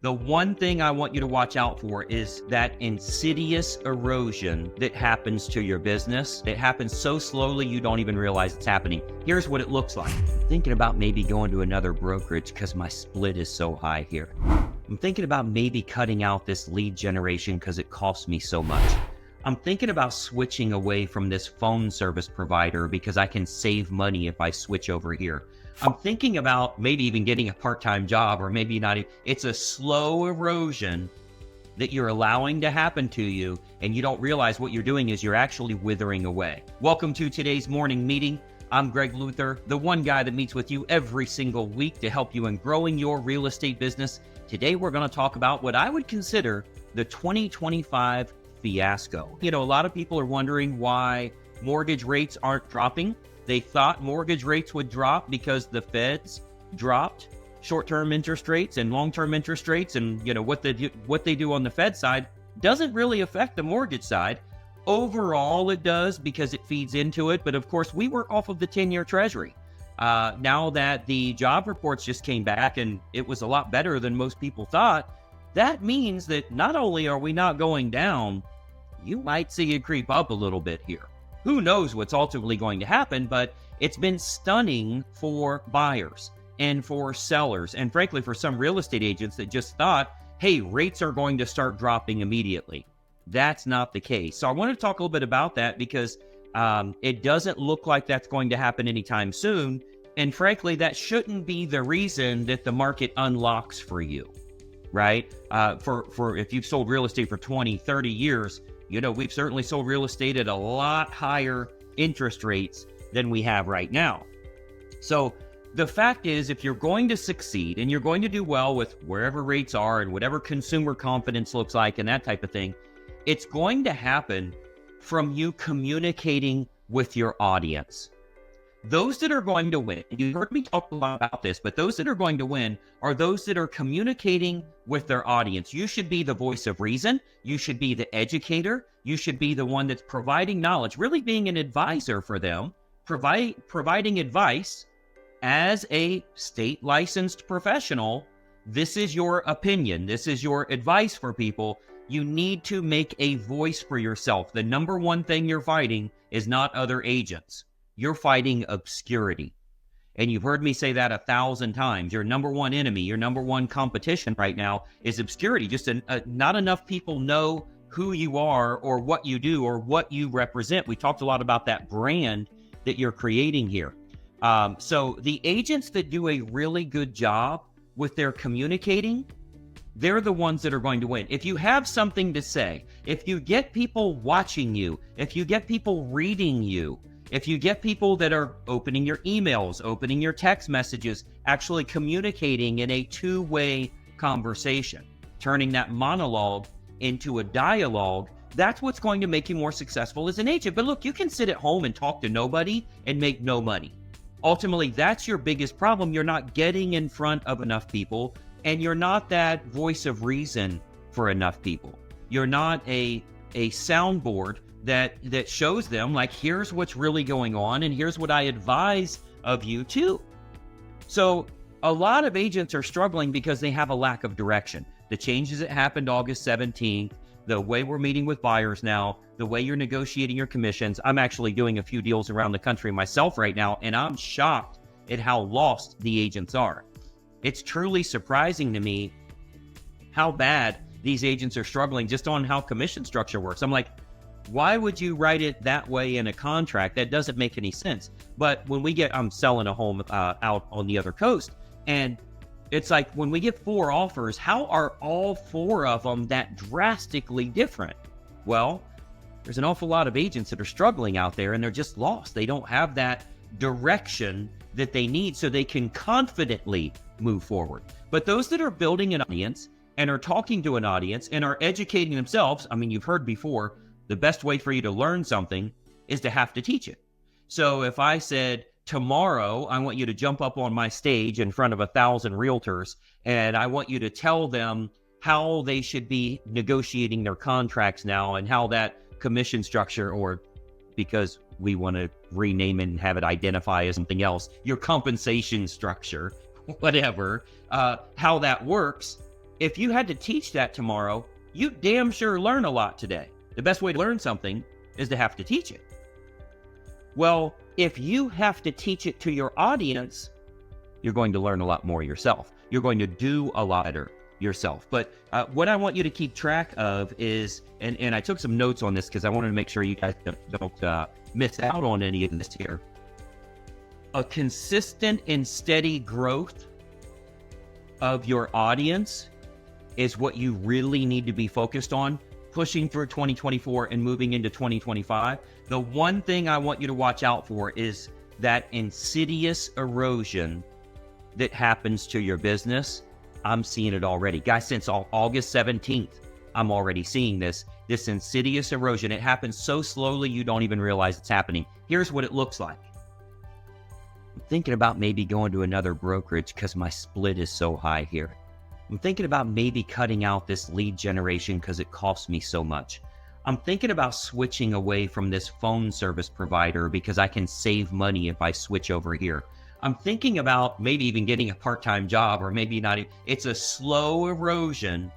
The one thing I want you to watch out for is that insidious erosion that happens to your business. It happens so slowly you don't even realize it's happening. Here's what it looks like. I'm thinking about maybe going to another brokerage because my split is so high here. I'm thinking about maybe cutting out this lead generation because it costs me so much. I'm thinking about switching away from this phone service provider because I can save money if I switch over here. I'm thinking about maybe even getting a part-time job, or maybe not. It's a slow erosion that you're allowing to happen to you, and you don't realize what you're doing is you're actually withering away. Welcome to today's morning meeting. I'm Greg Luther, the one guy that meets with you every single week to help you in growing your real estate business. Today, we're going to talk about what I would consider the 2025 fiasco. You know, a lot of people are wondering why mortgage rates aren't dropping. They thought mortgage rates would drop because the feds dropped short-term interest rates and long-term interest rates, and you know what they do on the Fed side doesn't really affect the mortgage side. Overall, it does because it feeds into it. But of course, we work off of the 10-year Treasury. Now that the job reports just came back and it was a lot better than most people thought, that means that not only are we not going down, you might see it creep up a little bit here. Who knows what's ultimately going to happen, but it's been stunning for buyers and for sellers, and frankly, for some real estate agents that just thought, hey, rates are going to start dropping immediately. That's not the case. So I want to talk a little bit about that because it doesn't look like that's going to happen anytime soon. And frankly, that shouldn't be the reason that the market unlocks for you, right? For if you've sold real estate for 20, 30 years, you know, we've certainly sold real estate at a lot higher interest rates than we have right now. So the fact is, if you're going to succeed and you're going to do well with wherever rates are and whatever consumer confidence looks like and that type of thing, it's going to happen from you communicating with your audience. Those that are going to win, you heard me talk a lot about this, but those that are going to win are those that are communicating with their audience. You should be the voice of reason. You should be the educator. You should be the one that's providing knowledge, really being an advisor for them, providing advice as a state licensed professional. This is your opinion. This is your advice for people. You need to make a voice for yourself. The number one thing you're fighting is not other agents. You're fighting obscurity. And you've heard me say that 1,000 times. Your number one enemy, your number one competition right now is obscurity. Just not enough people know who you are or what you do or what you represent. We talked a lot about that brand that you're creating here. So the agents that do a really good job with their communicating, they're the ones that are going to win. If you have something to say, if you get people watching you, if you get people reading you, if you get people that are opening your emails, opening your text messages, actually communicating in a two-way conversation, turning that monologue into a dialogue, that's what's going to make you more successful as an agent. But look, you can sit at home and talk to nobody and make no money. Ultimately, that's your biggest problem. You're not getting in front of enough people, and you're not that voice of reason for enough people. You're not a soundboard that shows them, like, here's what's really going on and here's what I advise of you too. So a lot of agents are struggling because they have a lack of direction. The changes that happened August 17th, the way we're meeting with buyers now, the way you're negotiating your commissions. I'm actually doing a few deals around the country myself right now, and I'm shocked at how lost the agents are. It's truly surprising to me how bad these agents are struggling just on how commission structure works. I'm like, why would you write it that way in a contract? That doesn't make any sense. But when I'm selling a home out on the other coast, and it's like when we get 4 offers, how are all 4 of them that drastically different? Well, there's an awful lot of agents that are struggling out there and they're just lost. They don't have that direction that they need so they can confidently move forward. But those that are building an audience and are talking to an audience and are educating themselves, I mean, you've heard before, the best way for you to learn something is to have to teach it. So if I said, tomorrow, I want you to jump up on my stage in front of 1,000 realtors, and I want you to tell them how they should be negotiating their contracts now and how that commission structure, or because we want to rename it and have it identify as something else, your compensation structure, whatever, how that works, If you had to teach that tomorrow, you damn sure learn a lot today. The best way to learn something is to have to teach it. Well, if you have to teach it to your audience, you're going to learn a lot more yourself. You're going to do a lot better yourself. But what I want you to keep track of is, and I took some notes on this because I wanted to make sure you guys don't miss out on any of this here. A consistent and steady growth of your audience is what you really need to be focused on, pushing through 2024 and moving into 2025. The one thing I want you to watch out for is that insidious erosion that happens to your business. I'm seeing it already. Guys, since August 17th, I'm already seeing this insidious erosion. It happens so slowly you don't even realize it's happening. Here's what it looks like. I'm thinking about maybe going to another brokerage because my split is so high here. I'm thinking about maybe cutting out this lead generation because it costs me so much. I'm thinking about switching away from this phone service provider because I can save money if I switch over here. I'm thinking about maybe even getting a part-time job, or maybe not. It's a slow erosion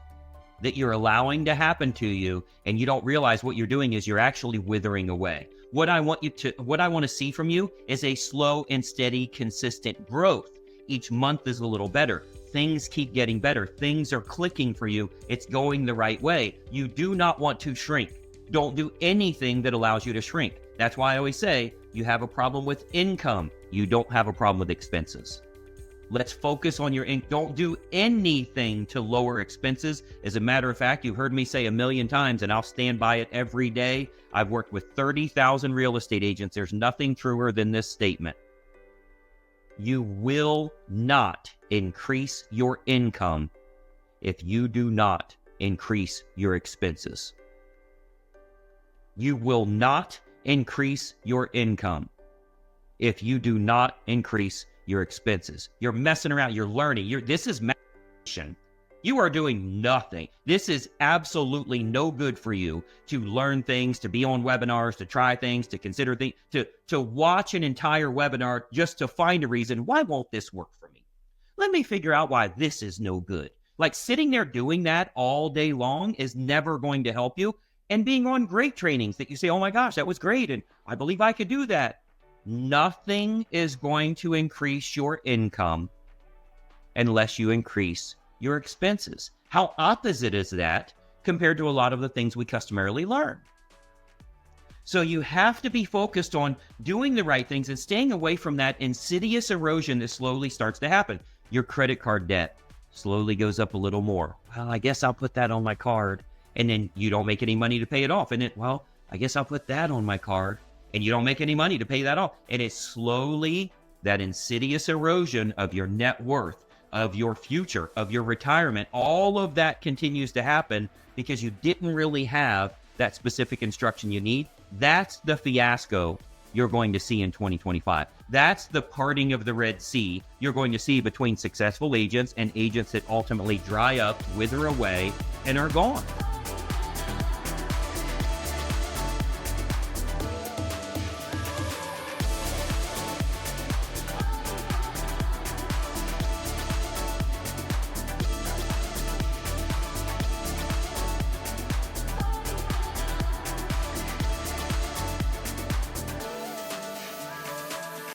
that you're allowing to happen to you, and you don't realize what you're doing is you're actually withering away. What I want to see from you is a slow and steady, consistent growth. Each month is a little better. Things keep getting better. Things are clicking for you. It's going the right way. You do not want to shrink. Don't do anything that allows you to shrink. That's why I always say you have a problem with income. You don't have a problem with expenses. Let's focus on don't do anything to lower expenses. As a matter of fact, you've heard me say a million times, and I'll stand by it every day. I've worked with 30,000 real estate agents. There's nothing truer than this statement. You will not increase your income if you do not increase your expenses. You will not increase your income if you do not increase your expenses. You're messing around. You're learning. This is meditation. You are doing nothing. This is absolutely no good for you to learn things, to be on webinars, to try things, to consider things, to watch an entire webinar just to find a reason. Why won't this work for me? Let me figure out why this is no good. Like sitting there doing that all day long is never going to help you. And being on great trainings that you say, oh my gosh, that was great, and I believe I could do that. Nothing is going to increase your income unless you increase your expenses. How opposite is that compared to a lot of the things we customarily learn? So you have to be focused on doing the right things and staying away from that insidious erosion that slowly starts to happen. Your credit card debt slowly goes up a little more. Well, I guess I'll put that on my card. And then you don't make any money to pay it off. And well, I guess I'll put that on my card. And you don't make any money to pay that off. And it's slowly that insidious erosion of your net worth, of your future, of your retirement. All of that continues to happen because you didn't really have that specific instruction you need. That's the fiasco you're going to see in 2025. That's the parting of the Red Sea you're going to see between successful agents and agents that ultimately dry up, wither away, and are gone.